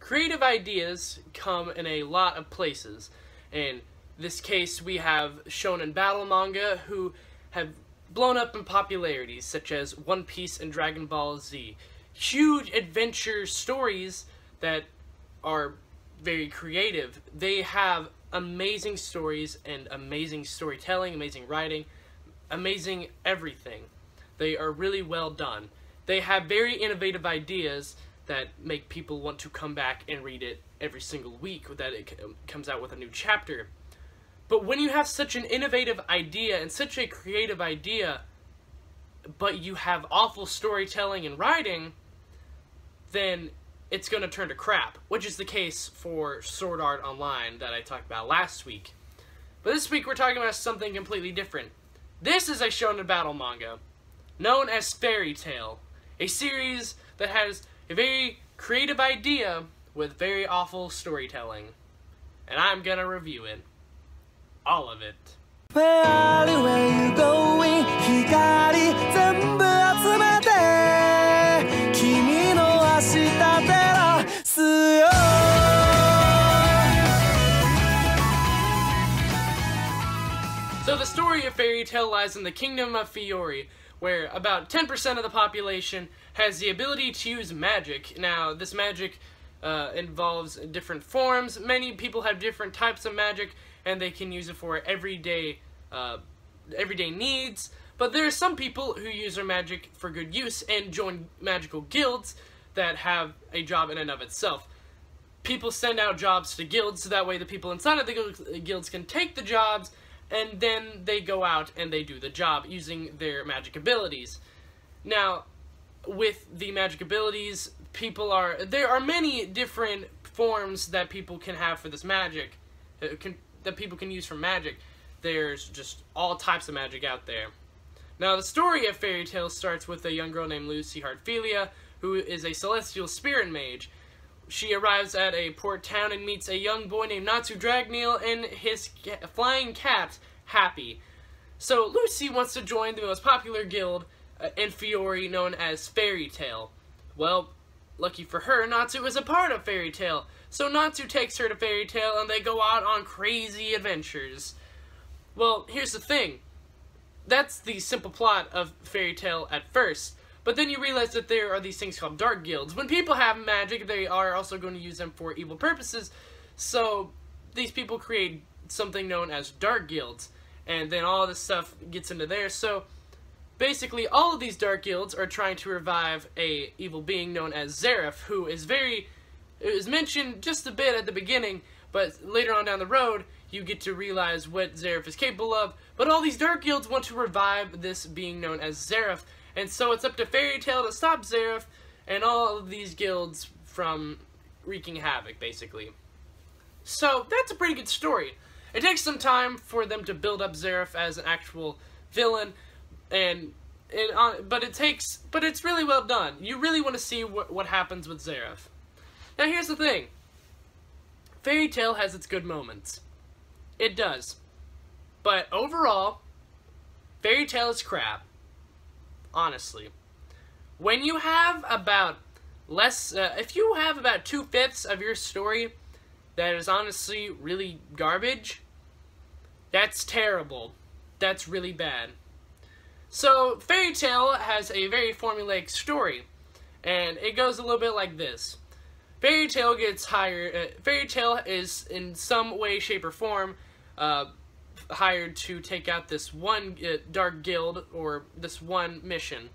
creative ideas come in a lot of places. In this case, we have shonen battle manga who have blown up in popularity, such as One Piece and Dragon Ball Z. Huge adventure stories that are very creative. They have amazing stories and amazing storytelling, amazing writing, amazing everything. They are really well done. They have very innovative ideas that make people want to come back and read it every single week that it comes out with a new chapter. But when you have such an innovative idea and such a creative idea, but you have awful storytelling and writing, then it's going to turn to crap, which is the case for Sword Art Online that I talked about last week. But this week we're talking about something completely different. This is a shonen battle manga known as Fairy Tail, a series that has a very creative idea with very awful storytelling. And I'm gonna review it. All of it. Where you going? Hikari zenbu atsumete Kimi no ashita terasu yo. So the story of Fairy Tail lies in the kingdom of Fiori, where about 10% of the population has the ability to use magic. Now, this magic involves different forms. Many people have different types of magic, and they can use it for everyday needs. But there are some people who use their magic for good use and join magical guilds that have a job in and of itself. People send out jobs to guilds, so that way the people inside of the guilds can take the jobs, and then they go out and they do the job using their magic abilities. Now, with the magic abilities, there are many different forms that people can have for this magic, that people can use for magic. There's just all types of magic out there. Now, the story of Fairy Tail starts with a young girl named Lucy Heartfilia, who is a celestial spirit mage. She arrives at a port town and meets a young boy named Natsu Dragneel and his flying cat, Happy. So Lucy wants to join the most popular guild in Fiori known as Fairy Tail. Well, lucky for her, Natsu is a part of Fairy Tail. So Natsu takes her to Fairy Tail and they go out on crazy adventures. Well, here's the thing. That's the simple plot of Fairy Tail at first. But then you realize that there are these things called dark guilds. When people have magic, they are also going to use them for evil purposes. So these people create something known as dark guilds. And then all this stuff gets into there. So basically all of these dark guilds are trying to revive a evil being known as Zeref, who is it was mentioned just a bit at the beginning, but later on down the road, you get to realize what Zeref is capable of. But all these dark guilds want to revive this being known as Zeref. And so it's up to Fairy Tail to stop Zeref and all of these guilds from wreaking havoc, basically. So that's a pretty good story. It takes some time for them to build up Zeref as an actual villain, but it's really well done. You really want to see what happens with Zeref. Now here's the thing. Fairy Tail has its good moments. It does. But overall, Fairy Tail is crap. Honestly. When you have about if you have about 2/5 of your story that is honestly really garbage, that's terrible. That's really bad. So, Fairy Tail has a very formulaic story, and it goes a little bit like this. Fairy Tail gets hired, Fairy Tail is in some way, shape, or form hired to take out this one dark guild, or this one mission.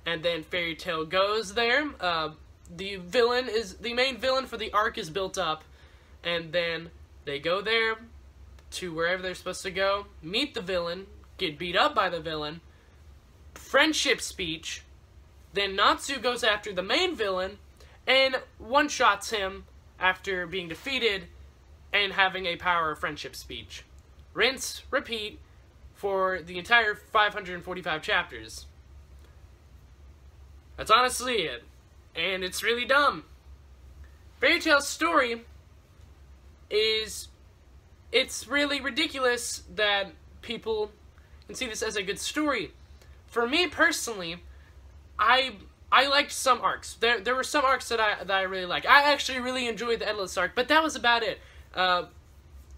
And then Fairy Tail goes there, the main villain for the arc is built up, and then they go there to wherever they're supposed to go, meet the villain, get beat up by the villain, friendship speech, then Natsu goes after the main villain, and one-shots him after being defeated and having a power of friendship speech. Rinse, repeat, for the entire 545 chapters. That's honestly it. And it's really dumb. Fairy Tail's story it's really ridiculous that people can see this as a good story. For me personally, I I liked some arcs. There were some arcs that I really liked. I actually really enjoyed the Endless arc, but that was about it.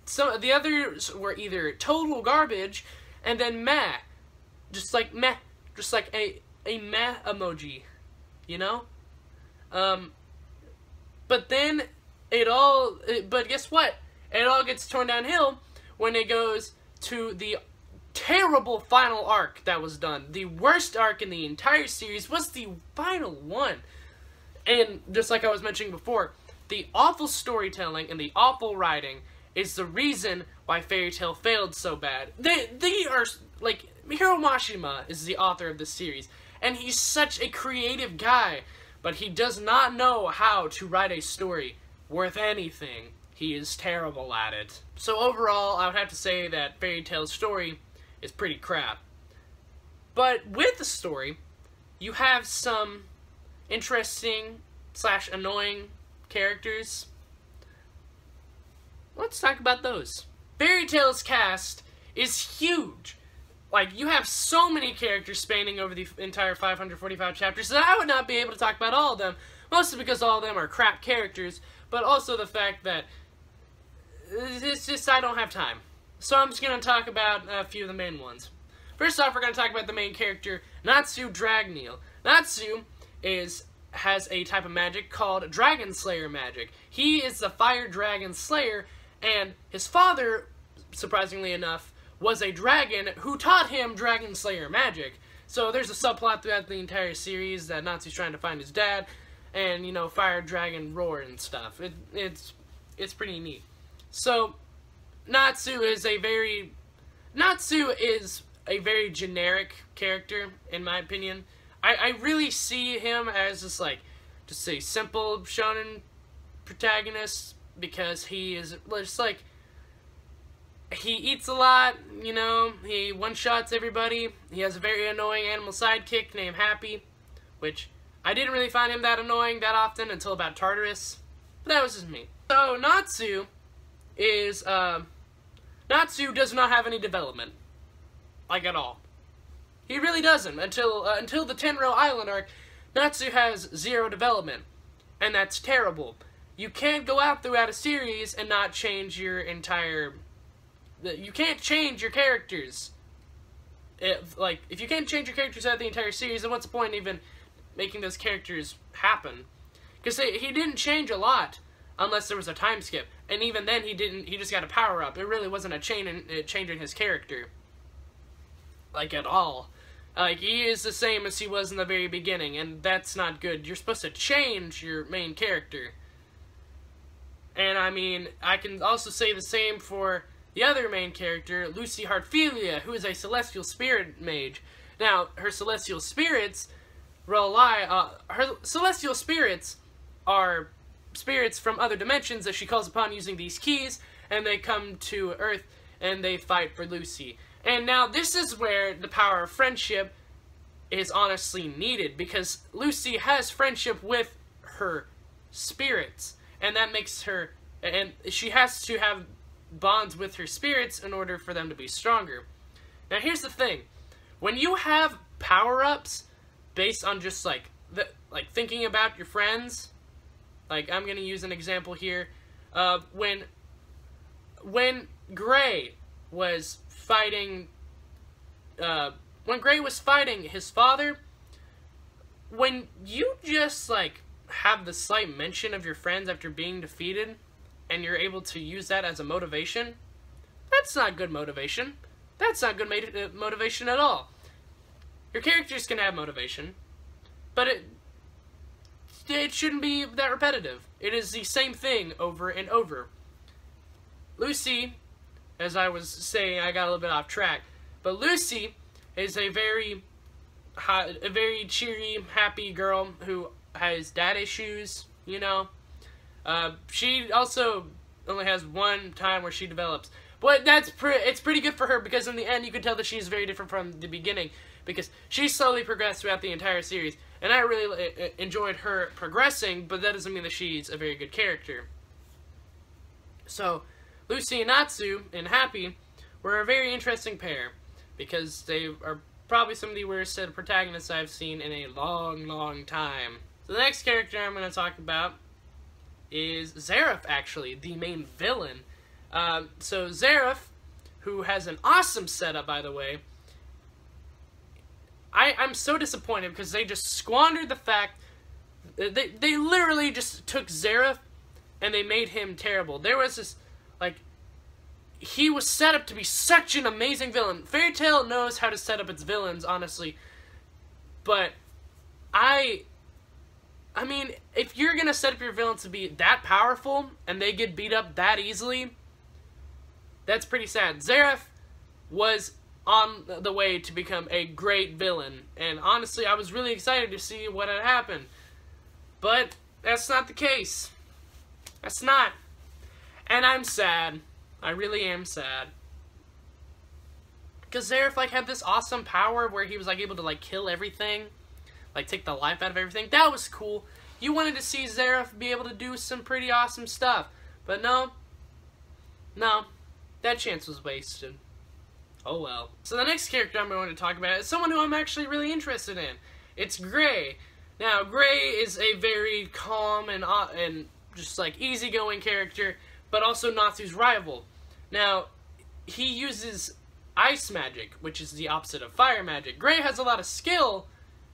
Some the others were either total garbage, and then meh, just like meh, just like a meh emoji, you know. But then but guess what? It all gets torn downhill when it goes to the terrible final arc that was done. The worst arc in the entire series was the final one. And just like I was mentioning before, the awful storytelling and the awful writing is the reason why Fairy Tail failed so bad. They are, like, Hiro Mashima is the author of this series, and he's such a creative guy, but he does not know how to write a story worth anything. He is terrible at it. So overall, I would have to say that Fairy Tail's story is pretty crap. But with the story, you have some interesting / annoying characters. Let's talk about those. Fairy Tail's cast is huge. Like, you have so many characters spanning over the entire 545 chapters that I would not be able to talk about all of them, mostly because all of them are crap characters, but also the fact that it's just I don't have time. So I'm just going to talk about a few of the main ones. First off, we're going to talk about the main character, Natsu Dragneel. Natsu has a type of magic called Dragon Slayer magic. He is the Fire Dragon Slayer, and his father, surprisingly enough, was a dragon who taught him Dragon Slayer magic. So there's a subplot throughout the entire series that Natsu's trying to find his dad, and, you know, fire dragon roar and stuff. It's pretty neat. So Natsu is a very generic character, in my opinion. I really see him as just a simple shonen protagonist, because he is just like, he eats a lot, you know, he one-shots everybody. He has a very annoying animal sidekick named Happy, which I didn't really find him that annoying that often until about Tartarus, but that was just me. So Natsu does not have any development, like at all. He really doesn't. Until the Tenro Island arc, Natsu has 0 development, and that's terrible. You can't go out throughout a series and not change your entire... You can't change your characters. If you can't change your characters out the entire series, then what's the point in even making those characters happen? Because he didn't change a lot, unless there was a time skip. And even then, he just got a power-up. It really wasn't a change in his character. Like, at all. Like, he is the same as he was in the very beginning, and that's not good. You're supposed to change your main character. And, I mean, I can also say the same for the other main character, Lucy Heartfilia, who is a celestial spirit mage. Now, her celestial spirits are spirits from other dimensions that she calls upon using these keys, and they come to Earth, and they fight for Lucy. And now, this is where the power of friendship is honestly needed, because Lucy has friendship with her spirits, and that makes her, and she has to have bonds with her spirits in order for them to be stronger. Now, here's the thing. When you have power-ups based on just, thinking about your friends, like, I'm going to use an example here. When Gray was fighting, his father, when you just, have the slight mention of your friends after being defeated, and you're able to use that as a motivation, that's not good motivation. That's not good motivation at all. Your characters can have motivation, but it shouldn't be that repetitive. It is the same thing over and over. Lucy, as I was saying, I got a little bit off track, but Lucy is a very cheery, happy girl who has dad issues, you know. She also only has one time where she develops. But it's pretty good for her, because in the end you can tell that she's very different from the beginning, because she slowly progressed throughout the entire series, and I really enjoyed her progressing, but that doesn't mean that she's a very good character. So, Lucy and Natsu and Happy were a very interesting pair, because they are Probably some of the worst set of protagonists I've seen in a long, long time. So the next character I'm going to talk about is Zareth, actually, the main villain. So Zareth, who has an awesome setup, by the way, I'm so disappointed because they just squandered the fact they literally just took Zareth and they made him terrible. There was this, like, he was set up to be such an amazing villain. Fairy Tail knows how to set up its villains, honestly. But I mean, if you're gonna set up your villains to be that powerful and they get beat up that easily, that's pretty sad. Zareth was on the way to become a great villain, and honestly, I was really excited to see what had happened. But that's not the case. That's not. And I'm sad. I really am sad. Because Zareth, like, had this awesome power where he was, like, able to, like, kill everything. Like, take the life out of everything. That was cool. You wanted to see Zareth be able to do some pretty awesome stuff. But no. No. That chance was wasted. Oh well. So the next character I'm going to talk about is someone who I'm actually really interested in. It's Gray. Now, Gray is a very calm and just, like, easygoing character, but also Natsu's rival. Now, he uses ice magic, which is the opposite of fire magic. Gray has a lot of skill,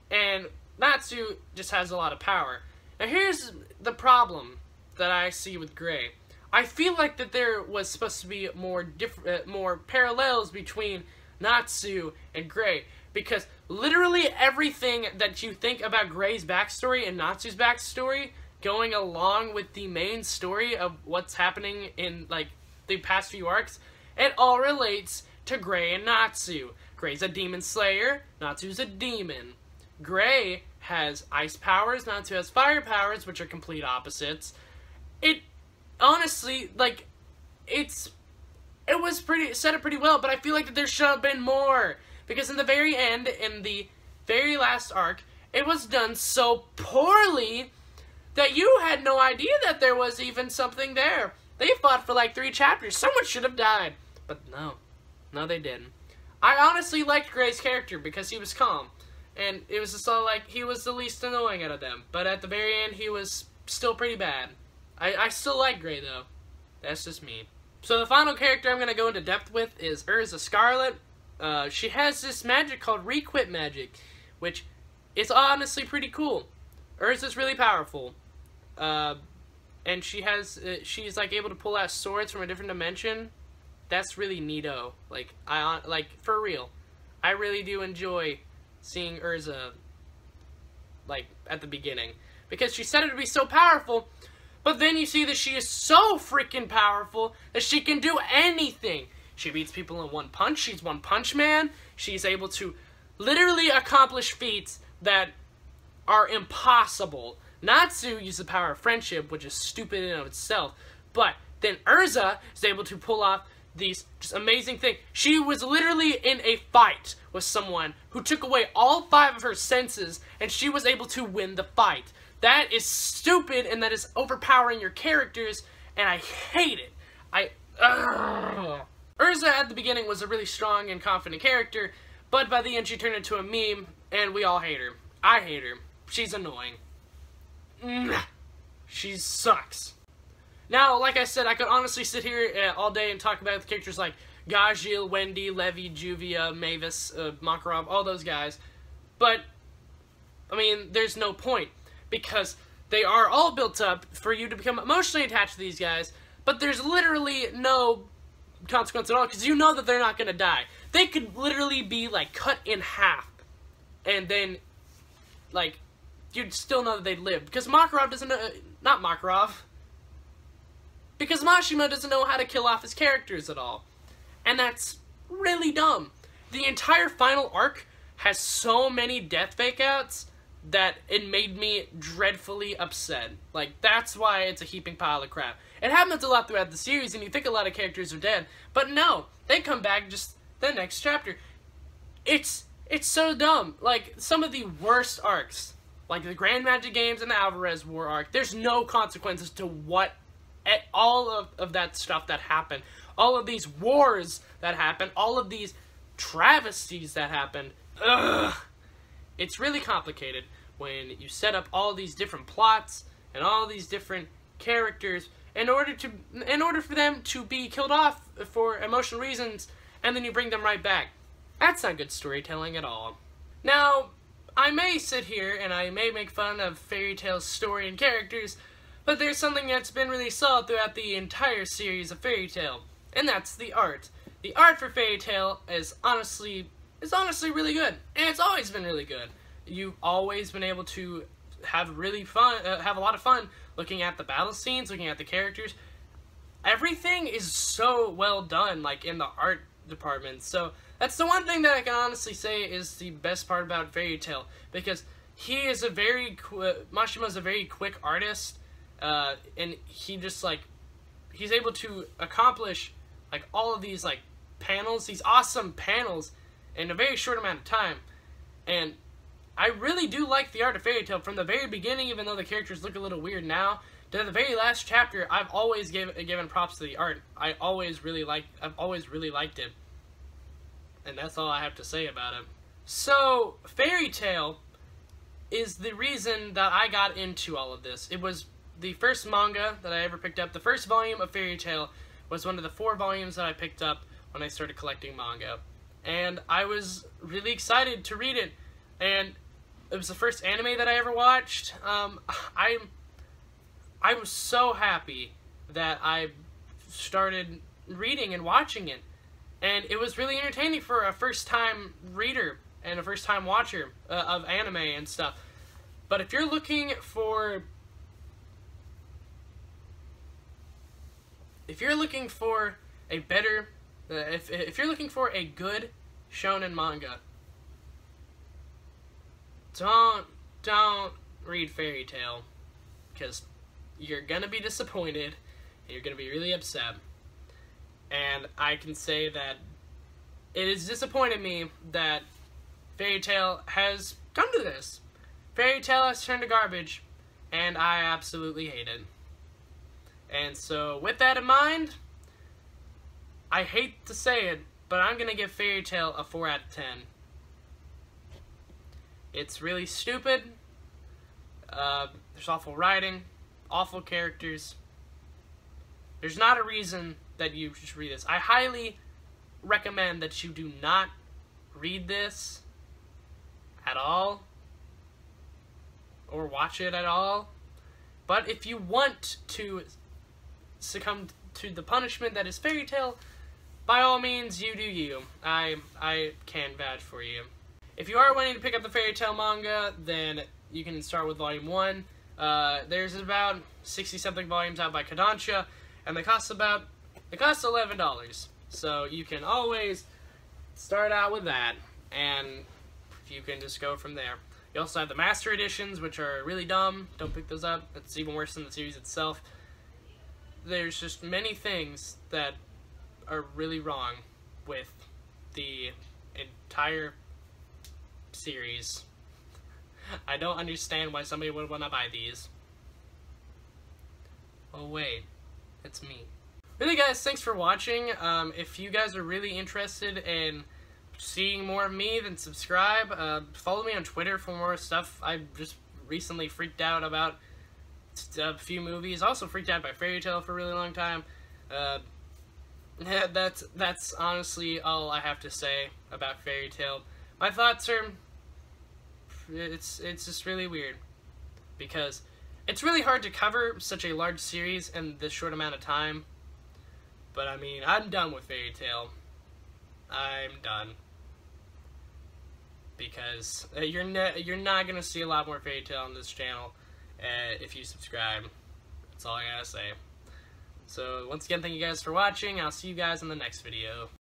and Natsu just has a lot of power. Now, here's the problem that I see with Gray. I feel like that there was supposed to be more parallels between Natsu and Gray, because literally everything that you think about Gray's backstory and Natsu's backstory going along with the main story of what's happening in, like, the past few arcs, it all relates to Gray and Natsu. Gray's a demon slayer, Natsu's a demon. Gray has ice powers, Natsu has fire powers, which are complete opposites. It, honestly, like, it was set up pretty well, but I feel like that there should have been more. Because in the very end, in the very last arc, it was done so poorly that you had no idea that there was even something there. They fought for like 3 chapters. Someone should have died. But no. No, they didn't. I honestly liked Gray's character because he was calm. And it was just all like, he was the least annoying out of them. But at the very end, he was still pretty bad. I still like Gray, though. That's just me. So the final character I'm going to go into depth with is Urza Scarlet. She has this magic called Requit Magic, which is honestly pretty cool. Urza's really powerful. And she's like able to pull out swords from a different dimension. That's really neato. Like, for real. I really do enjoy seeing Urza, like, at the beginning. Because she said it to be so powerful, but then you see that she is so freaking powerful that she can do anything. She beats people in one punch. She's One Punch Man. She's able to literally accomplish feats that are impossible. Natsu uses the power of friendship, which is stupid in and of itself. But then Urza is able to pull off these just amazing things. She was literally in a fight with someone who took away all 5 of her senses, and she was able to win the fight. That is stupid, and that is overpowering your characters, and I hate it. Urza at the beginning was a really strong and confident character, but by the end she turned into a meme, and we all hate her. I hate her. She's annoying. She sucks. Now, like I said, I could honestly sit here all day and talk about the characters like Gajil, Wendy, Levi, Juvia, Mavis, Makarov, all those guys. But, I mean, there's no point. Because they are all built up for you to become emotionally attached to these guys, but there's literally no consequence at all, because you know that they're not going to die. They could literally be, like, cut in half, and then, like, you'd still know that they'd live. Because Makarov doesn't know, not Makarov, because Mashima doesn't know how to kill off his characters at all. And that's really dumb. The entire final arc has so many death fake-outs that it made me dreadfully upset. Like, that's why it's a heaping pile of crap. It happens a lot throughout the series, and you think a lot of characters are dead, but no, they come back just the next chapter. It's so dumb. Like, some of the worst arcs, like the Grand Magic Games and the Alvarez War arc, there's no consequences to what, all of that stuff that happened. All of these wars that happened, all of these travesties that happened, ugh, it's really complicated when you set up all these different plots and all these different characters in order for them to be killed off for emotional reasons, and then you bring them right back. That's not good storytelling at all. Now, I may sit here and I may make fun of Fairy Tail's story and characters, but there's something that's been really solid throughout the entire series of Fairy Tail, and that's the art. The art for Fairy Tail is honestly really good, and it's always been really good. You've always been able to have a lot of fun looking at the battle scenes, looking at the characters. Everything is so well done, like in the art department. So that's the one thing that I can honestly say is the best part about Fairy Tail, because he is Mashima's a very quick artist, and he's able to accomplish like all of these these awesome panels in a very short amount of time. And I really do like the art of Fairy Tail from the very beginning, even though the characters look a little weird now, to the very last chapter. I've always given props to the art. I've always really liked it. And that's all I have to say about it. So, Fairy Tail is the reason that I got into all of this. It was the first manga that I ever picked up. The first volume of Fairy Tail was one of the 4 volumes that I picked up when I started collecting manga. And I was really excited to read it. And it was the first anime that I ever watched. I was so happy that I started reading and watching it. And it was really entertaining for a first-time reader and a first-time watcher of anime and stuff. But if you're looking for a better, if you're looking for a good shonen manga, don't read Fairy Tail, because you're gonna be disappointed and you're gonna be really upset. And I can say that it has disappointed me that Fairy Tail has come to this. Fairy Tail has turned to garbage, and I absolutely hate it. And so, with that in mind, I hate to say it, but I'm gonna give Fairy Tail a 4 out of 10. It's really stupid. There's awful writing, awful characters. There's not a reason that you should read this. I highly recommend that you do not read this at all, or watch it at all. But if you want to succumb to the punishment that is Fairy Tail, by all means, you do you. I can vouch for you. If you are wanting to pick up the Fairy Tail manga, then you can start with Volume 1. There's about 60-something volumes out by Kodansha, and they cost $11. So you can always start out with that, and you can just go from there. You also have the Master Editions, which are really dumb. Don't pick those up. It's even worse than the series itself. There's just many things that are really wrong with the entire series. I don't understand why somebody would want to buy these. Oh wait, it's me. Really guys, thanks for watching. If you guys are really interested in seeing more of me, then subscribe. Follow me on Twitter for more stuff. I just recently freaked out about a few movies. Also freaked out by Fairy Tail for a really long time. Yeah, that's honestly all I have to say about Fairy Tail. My thoughts are, it's just really weird, because it's really hard to cover such a large series in this short amount of time. But I mean, I'm done with Fairy Tail. I'm done. Because you're not gonna see a lot more Fairy Tail on this channel if you subscribe. That's all I gotta say. So once again, thank you guys for watching. I'll see you guys in the next video.